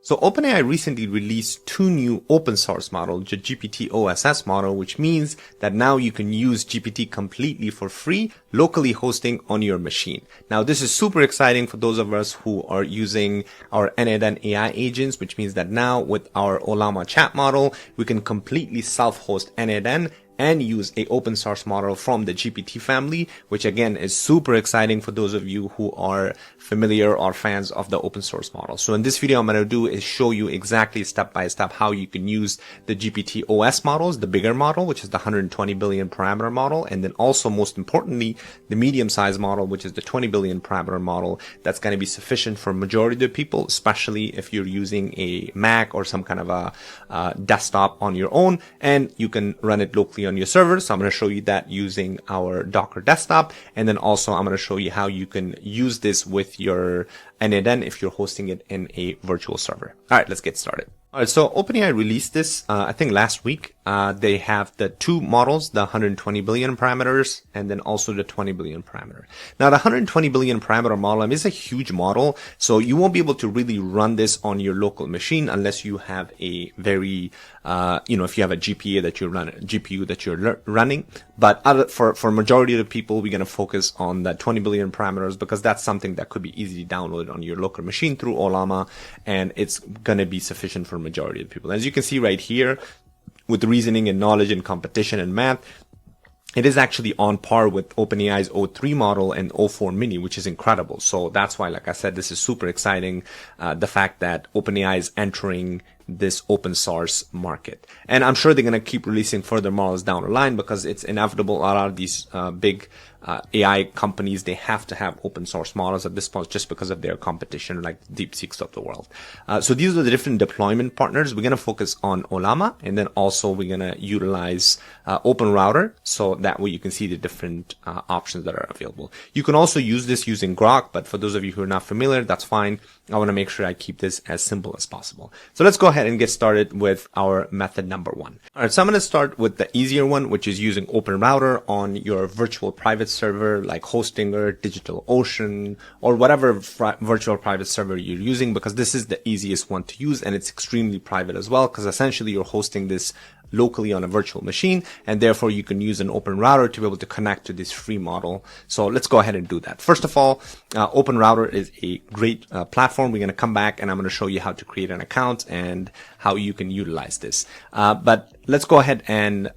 So OpenAI recently released two new open source models, the GPT-OSS model, which means that now you can use GPT completely for free, locally hosting on your machine. Now, this is super exciting for those of us who are using our n8n AI agents, which means that now with our Ollama chat model, we can completely self-host n8n and use a open source model from the GPT family, which again is super exciting for those of you who are familiar or fans of the open source model. So in this video, I'm going to do is show you exactly step by step how you can use the GPT-OS models, the bigger model, which is the 120 billion parameter model. And then also most importantly, the medium size model, which is the 20 billion parameter model. That's going to be sufficient for majority of the people, especially if you're using a Mac or some kind of a desktop on your own, and you can run it locally on your server. So I'm going to show you that using our Docker desktop. And then also I'm going to show you how you can use this with your n8n if you're hosting it in a virtual server. All right, let's get started. All right, so OpenAI released this, I think last week. They have the two models, the 120 billion parameters, and then also the 20 billion parameter. Now, the 120 billion parameter model is a huge model, so you won't be able to really run this on your local machine unless you have a very, if you have a GPU that you're running. But for majority of the people, we're going to focus on the 20 billion parameters because that's something that could be easily downloaded on your local machine through Ollama, and it's going to be sufficient for majority of the people. As you can see right here, with reasoning and knowledge and competition and math, it is actually on par with OpenAI's O3 model and O4 mini, which is incredible. So that's why, like I said, this is super exciting. The fact that OpenAI is entering this open source market. And I'm sure they're going to keep releasing further models down the line because it's inevitable. A lot of these big AI companies, they have to have open source models at this point just because of their competition, like DeepSeeks of the world. So these are the different deployment partners. We're going to focus on Ollama, and then also we're going to utilize OpenRouter, so that way you can see the different options that are available. You can also use this using Grok, but for those of you who are not familiar, that's fine. I want to make sure I keep this as simple as possible. So let's go ahead and get started with our method number one. All right, so I'm going to start with the easier one, which is using OpenRouter on your virtual private server like Hostinger, DigitalOcean, or whatever virtual private server you're using, because this is the easiest one to use, and it's extremely private as well, because essentially you're hosting this locally on a virtual machine, and therefore you can use an OpenRouter to be able to connect to this free model. So let's go ahead and do that. First of all, OpenRouter is a great platform. We're going to come back and I'm going to show you how to create an account and how you can utilize this. But let's go ahead and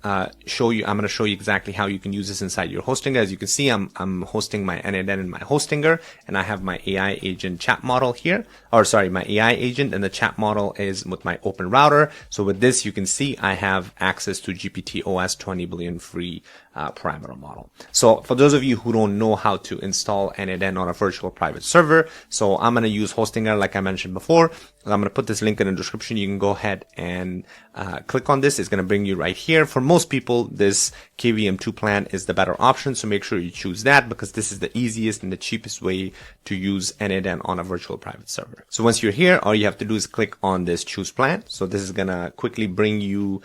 show you. I'm going to show you exactly how you can use this inside your Hostinger. As you can see, I'm hosting my n8n in my Hostinger, and I have my AI agent chat model here, or sorry, my AI agent, and the chat model is with my OpenRouter. So with this, you can see I have access to GPT-OS 20 billion free parameter model. So for those of you who don't know how to install n8n on a virtual private server, so I'm going to use Hostinger like I mentioned before. I'm going to put this link in the description. You can go ahead and click on this. It's going to bring you right here. For most people, this KVM2 plan is the better option, so make sure you choose that because this is the easiest and the cheapest way to use n8n on a virtual private server. So once you're here, all you have to do is click on this choose plan. So this is going to quickly bring you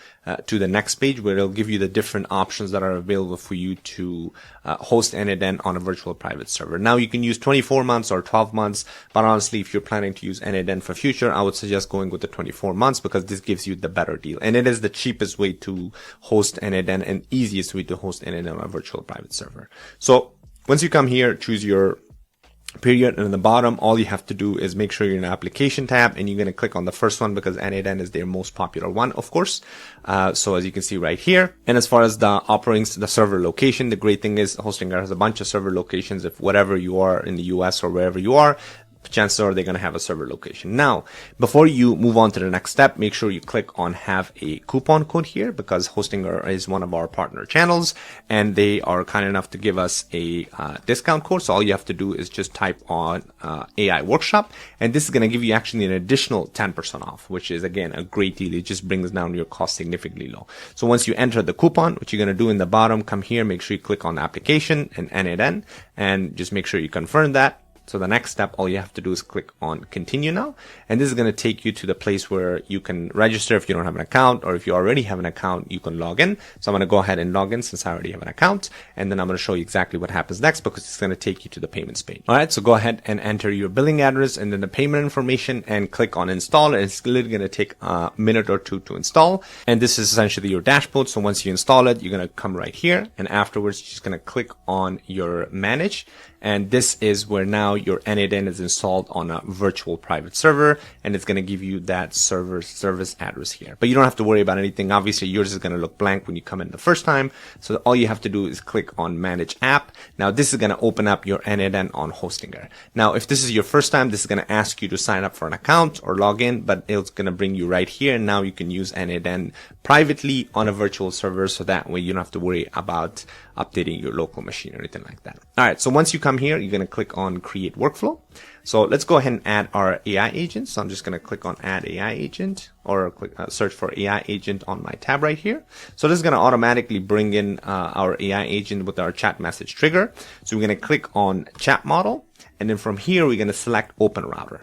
to the next page where it'll give you the different options that are available for you to host n8n on a virtual private server. Now you can use 24 months or 12 months, but honestly, if you're planning to use n8n for future, I would suggest going with the 24 months because this gives you the better deal. And it is the cheapest way to host n8n and easiest way to host n8n on a virtual private server. So once you come here, choose your period, and in the bottom, all you have to do is make sure you're in the application tab, and you're going to click on the first one because n8n is their most popular one, of course. So as you can see right here, and as far as the offerings, the server location, the great thing is Hostinger has a bunch of server locations. If whatever you are in the US or wherever you are, chances are they're going to have a server location. Now, before you move on to the next step, make sure you click on have a coupon code here because Hostinger is one of our partner channels and they are kind enough to give us a discount code. So all you have to do is just type on AI workshop, and this is going to give you actually an additional 10% off, which is again a great deal. It just brings down your cost significantly low. So once you enter the coupon, what you're going to do in the bottom, come here, make sure you click on application and n8n, and just make sure you confirm that. So the next step, all you have to do is click on continue now. And this is going to take you to the place where you can register if you don't have an account, or if you already have an account, you can log in. So I'm going to go ahead and log in since I already have an account. And then I'm going to show you exactly what happens next, because it's going to take you to the payments page. All right. So go ahead and enter your billing address and then the payment information and click on install. And it's literally going to take a minute or two to install. And this is essentially your dashboard. So once you install it, you're going to come right here. And afterwards, you're just going to click on your manage. And this is where now your n8n is installed on a virtual private server, and it's going to give you that server service address here. But you don't have to worry about anything. Obviously, yours is going to look blank when you come in the first time. So all you have to do is click on manage app. Now this is going to open up your n8n on Hostinger. Now, if this is your first time, this is going to ask you to sign up for an account or log in, but it's going to bring you right here. And now you can use n8n privately on a virtual server. So that way you don't have to worry about updating your local machine or anything like that. All right. So once you come here, you're going to click on create workflow. So let's go ahead and add our AI agent. So I'm just going to click on add AI agent, or click search for AI agent on my tab right here. So this is going to automatically bring in our AI agent with our chat message trigger. So we're going to click on chat model. And then from here, we're going to select OpenRouter.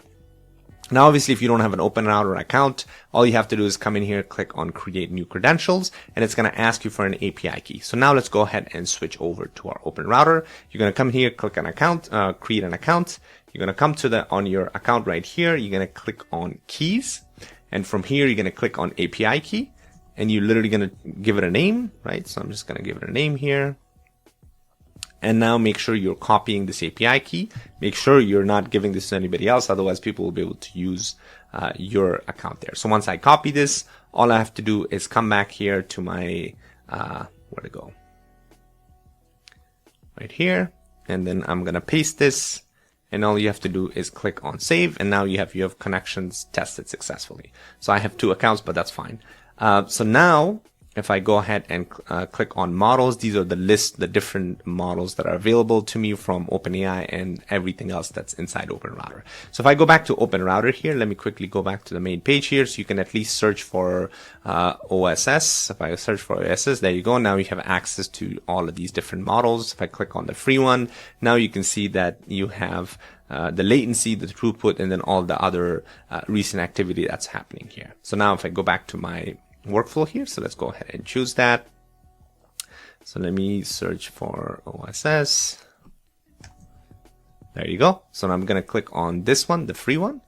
Now, obviously, if you don't have an OpenRouter account, all you have to do is come in here, click on create new credentials, and it's going to ask you for an API key. So now let's go ahead and switch over to our OpenRouter. You're going to come here, click on account, create an account. You're going to come to on your account right here. You're going to click on keys. And from here, you're going to click on API key, and you're literally going to give it a name, right? So I'm just going to give it a name here. And now make sure you're copying this API key. Make sure you're not giving this to anybody else. Otherwise, people will be able to use your account there. So once I copy this, all I have to do is come back here to my, where to go? Right here. And then I'm going to paste this. And all you have to do is click on save. And now you have connections tested successfully. So I have 2 accounts, but that's fine. So now, if I go ahead and click on models, these are the different models that are available to me from OpenAI and everything else that's inside OpenRouter. So if I go back to OpenRouter here, let me quickly go back to the main page here, so you can at least search for OSS. If I search for OSS, there you go. Now you have access to all of these different models. If I click on the free one, now you can see that you have the latency, the throughput, and then all the other recent activity that's happening here. So now if I go back to my workflow here, so let's go ahead and choose that. So let me search for OSS. There you go. So now I'm going to click on this one, the free one.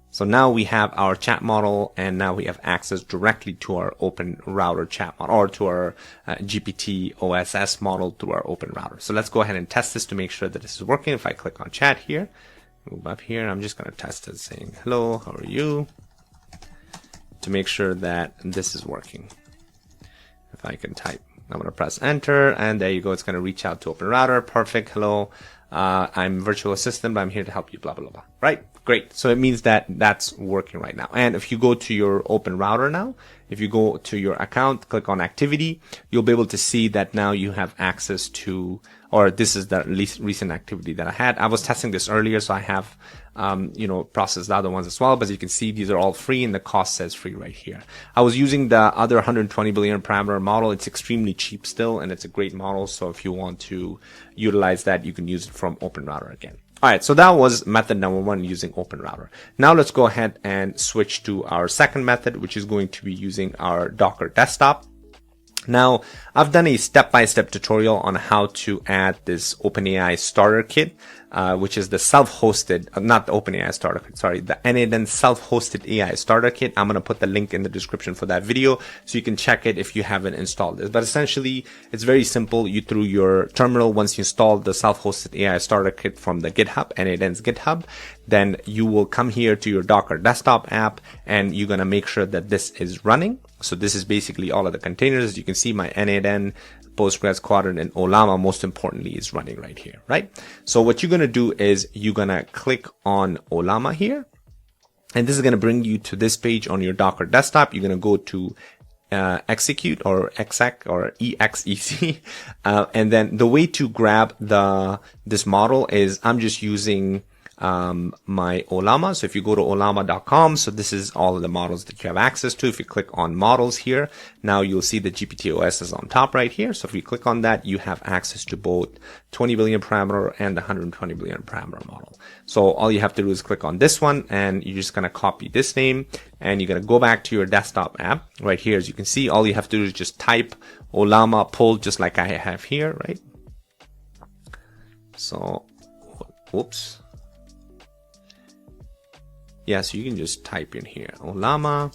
So now we have our chat model, and now we have access directly to our OpenRouter chat model, or to our GPT-OSS model through our OpenRouter. So let's go ahead and test this to make sure that this is working. If I click on chat here, move up here, I'm just going to test it saying, hello, how are you? To make sure that this is working. If I can type, I'm going to press enter, and there you go. It's going to reach out to OpenRouter. Perfect. Hello. I'm virtual assistant, but I'm here to help you, blah, blah, blah. Right? Great. So it means that that's working right now. And if you go to your OpenRouter now, if you go to your account, click on activity, you'll be able to see that now you have access to, or this is the least recent activity that I had. I was testing this earlier, so I have, processed the other ones as well. But as you can see, these are all free, and the cost says free right here. I was using the other 120 billion parameter model. It's extremely cheap still, and it's a great model. So if you want to utilize that, you can use it from OpenRouter again. All right, so that was method number 1, using OpenRouter. Now let's go ahead and switch to our second method, which is going to be using our Docker desktop. Now, I've done a step-by-step tutorial on how to add this OpenAI starter kit, which is the self-hosted, not the OpenAI starter kit, sorry, the n8n self-hosted AI starter kit. I'm going to put the link in the description for that video, so you can check it if you haven't installed this. But essentially, it's very simple. You, through your terminal, once you install the self-hosted AI starter kit from the GitHub, n8n's GitHub, then you will come here to your Docker desktop app, and you're going to make sure that this is running. So this is basically all of the containers. As you can see, my n8n, Postgres, Quadrant, and Ollama, most importantly, is running right here, right? So what you're going to do is you're going to click on Ollama here. And this is going to bring you to this page on your Docker desktop. You're going to go to execute, or exec, or exec. And then the way to grab this model is, I'm just using my Ollama. So if you go to ollama.com, so this is all of the models that you have access to. If you click on models here, now you'll see the GPT-OSS on top right here. So if you click on that, you have access to both 20 billion parameter and the 120 billion parameter model. So all you have to do is click on this one, and you're just going to copy this name, and you're going to go back to your desktop app right here. As you can see, all you have to do is just type Ollama pull, just like I have here, right? So, whoops. Yeah, so you can just type in here, Ollama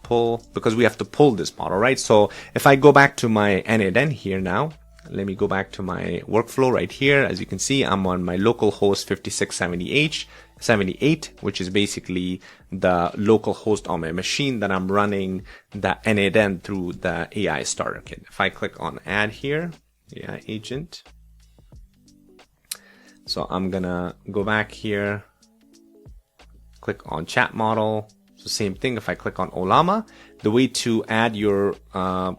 pull, because we have to pull this model, right? So if I go back to my n8n here now, let me go back to my workflow right here. As you can see, I'm on my local host 5678, which is basically the local host on my machine that I'm running the n8n through the AI starter kit. If I click on add here, AI agent. So I'm gonna go back here, click on chat model. So same thing, if I click on Ollama, the way to add your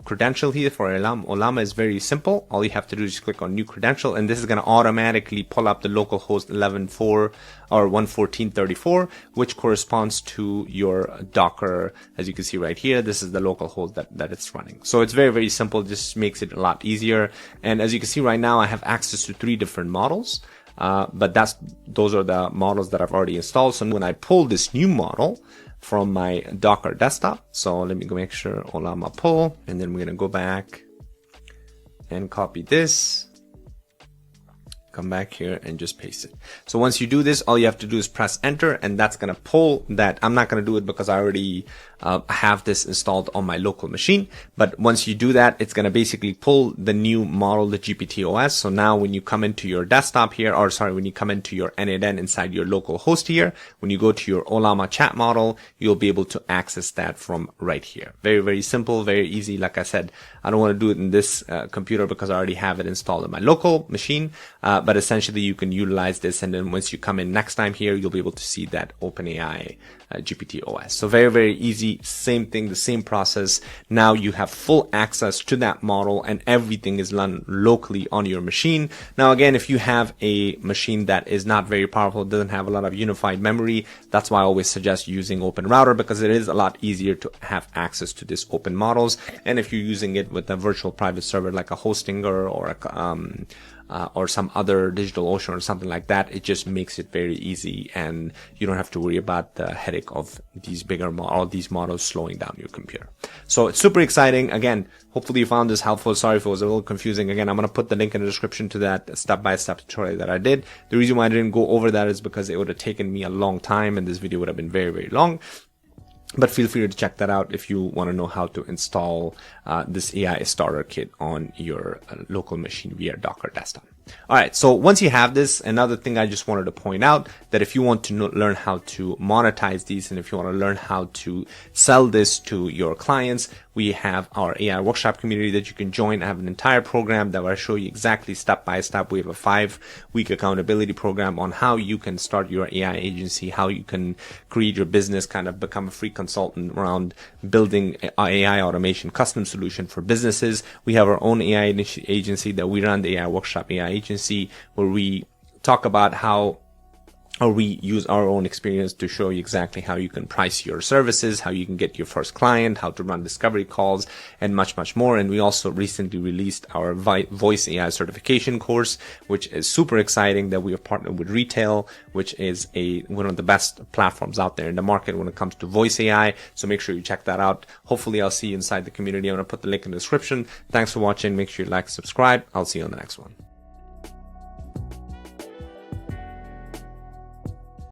credential here for Ollama is very simple. All you have to do is click on new credential, and this is going to automatically pull up the local host 11.4 or 114.34, which corresponds to your Docker. As you can see right here, this is the local host that it's running. So it's very, very simple, just makes it a lot easier. And as you can see right now, I have access to 3 different models. But those are the models that I've already installed. So when I pull this new model from my Docker desktop, so let me go make sure Ollama pull, and then we're going to go back and copy this, come back here and just paste it. So once you do this, all you have to do is press enter, and that's going to pull that. I'm not going to do it because I already have this installed on my local machine. But once you do that, it's going to basically pull the new model, the GPT-OSS. So now when you come into your desktop here, or sorry, when you come into your n8n inside your local host here, when you go to your Ollama chat model, you'll be able to access that from right here. Very, very simple, very easy. Like I said, I don't want to do it in this computer because I already have it installed on my local machine. But essentially you can utilize this, and then once you come in next time here, you'll be able to see that OpenAI GPT-OSS. So very, very easy. Same thing, the same process. Now you have full access to that model, and everything is run locally on your machine. Now again, if you have a machine that is not very powerful, doesn't have a lot of unified memory, that's why I always suggest using OpenRouter, because it is a lot easier to have access to these open models. And if you're using it with a virtual private server like a Hostinger or some other DigitalOcean or something like that, it just makes it very easy, and you don't have to worry about the headache of these all these models slowing down your computer. So it's super exciting. Again, hopefully you found this helpful. Sorry if it was a little confusing. Again, I'm going to put the link in the description to that step-by-step tutorial that I did. The reason why I didn't go over that is because it would have taken me a long time, and this video would have been very, very long. But feel free to check that out if you want to know how to install this AI starter kit on your local machine via Docker desktop. All right, so once you have this, another thing I just wanted to point out, that if you want to learn how to monetize these, and if you want to learn how to sell this to your clients, we have our AI workshop community that you can join. I have an entire program that will show you exactly step by step. We have a 5-week accountability program on how you can start your AI agency, how you can create your business, kind of become a free consultant around building AI automation custom solution for businesses. We have our own AI agency that we run, the AI workshop AI agency, where we talk about how, or we use our own experience to show you exactly how you can price your services, how you can get your first client, how to run discovery calls, and much, much more. And we also recently released our voice AI certification course, which is super exciting, that we have partnered with Retail, which is one of the best platforms out there in the market when it comes to voice AI. So make sure you check that out. Hopefully I'll see you inside the community. I'm going to put the link in the description. Thanks for watching. Make sure you like, subscribe. I'll see you on the next one.